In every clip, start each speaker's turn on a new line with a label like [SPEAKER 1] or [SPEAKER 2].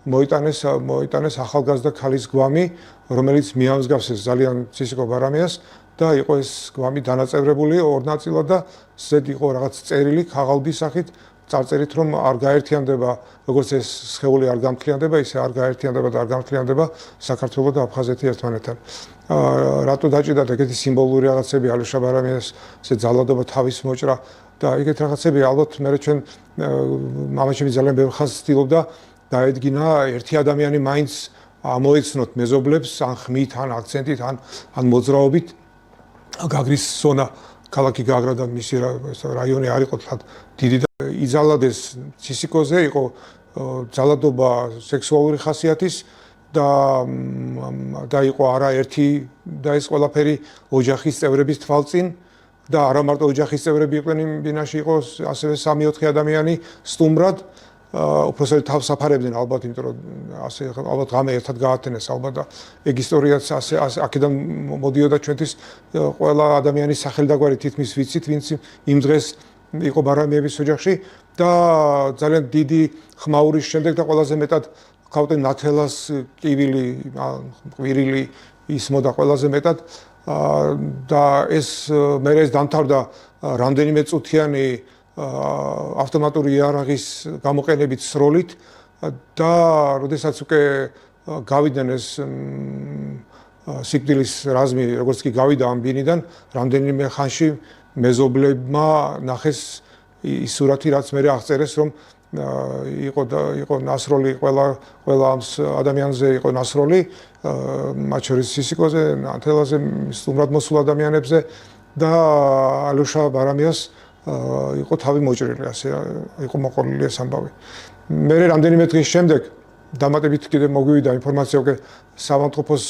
[SPEAKER 1] მოიტანეს ახალგაზრდა ქალის გვამი, რომელიც მიამსგავსეს ძალიან ცისიკო ბარამიას და იყო ეს გვამი დანაწევრებული ორ ნაწილად და ზედ იყო რაღაც წერილი ქაღალდის სახით წარწერით რომ არ გაერთიანდება როგორც ეს სხეული არ გამთლიანდება ისე არ გაერთიანდება და არ გამთლიანდება საქართველოს და აფხაზეთი ერთმანეთთან. რატო დაჭიდათ ეგეთი სიმბოლური რაღაცები ალეშა ბარამიას ესე ძალადობა თავის მოჭრა და ეგეთ რაღაცები ალბათ მე ჩვენ მამაჩემი ძალიან ბევრ ხანს ცდილობდა დაედგინა ერთი ადამიანი მაინც ამოეცნოთ მეზობლებს ან ხმით ან აქცენტით ან მოძრაობით გაგრის ზონა ქალაქი გაგრა და მისი რაიონი არ იყო თან დიდი და იზალადეს ცისიკოზე იყო ძალადობა სექსუალური ხასიათის და იყო არაერთი და ეს ყველაფერი ოჯახის წევრების თვალწინ და არა მარტო ოჯახის წევრები იყვნენ იმ ბინაში იყო ასევე 3-4 ადამიანი სტუმრად უბრალოდ თავს აფარებდნენ ალბათ იმიტომ რომ ასე ალბათ ღამე ერთად გაათენეს ალბათ და ეგ ისტორიაც ასე აქედან მოდიოდა ჩვენთვის ყველა ადამიანის სახელდაგვარი თითქმის ვიცით ვინც იმ დღეს იყო ბარამიების ოჯახში და ძალიან დიდი ხმაურის შემდეგ და ყველაზე მეტად ყავდნენ ნათელას კივილი ყვირილი ისმოდა ყველაზე მეტად და ეს მე ეს დამთავრდა რამდენიმე წუთიანი ავტომატური იარაღის გამოყენებით სროლით და როდესაც უკვე გავიდნენ ეს სიკვდილის რაზმი როგორც კი გავიდა ამ ბინიდან რამდენიმე ხანში მეზობლებმა ნახეს ის სურათი რაც მე აღწერეს რომ იყო ნასროლი ყველა ამ ადამიანზე იყო ნასროლი მათ შორის სისიკოზე ნათელაზე სტუმრად მოსულ ადამიანებზე და ალეშა ბარამიას იყო თავი მოჭრილი ასე იყო მოყოლილი ეს ამბავი. მე რამდენიმე დღის შემდეგ დამატებით კიდე მოგვივიდა ინფორმაცია უკვე სამავთყოფოს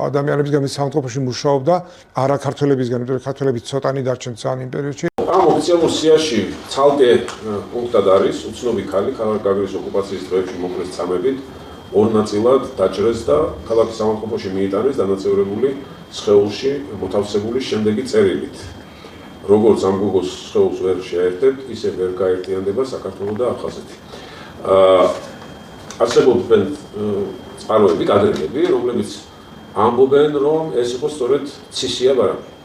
[SPEAKER 1] ადამიანებისგან სამავთყოფოში მუშაობდა არა ქართველებისგან, იმიტომ რომ ქართველები ცოტანი დარჩენ ძალიან იმ პერიოდში.
[SPEAKER 2] ამ ოფიციალურ სიაში ცალკე პუნქტად არის უცნობი ქალი ქალაქ გაგრის ოკუპაციის დღეებში მოკლეს წამებით ორ ნაწილად დაჭრეს და ქალაქის სამავთყოფოში მიიტანეს დანაწევრებული სხეულში მოთავსებული შემდეგი წერილით. როგორც ამ გუგოს სხეულს ვერ შეერთებთ, ისე ვერ გაერთიანდება საქართველო და აფხაზეთი. არსებობენ წყაროები, კადრები, რომლებიც ამბობენ, რომ ეს იყო სწორედ ცისია ბარამი.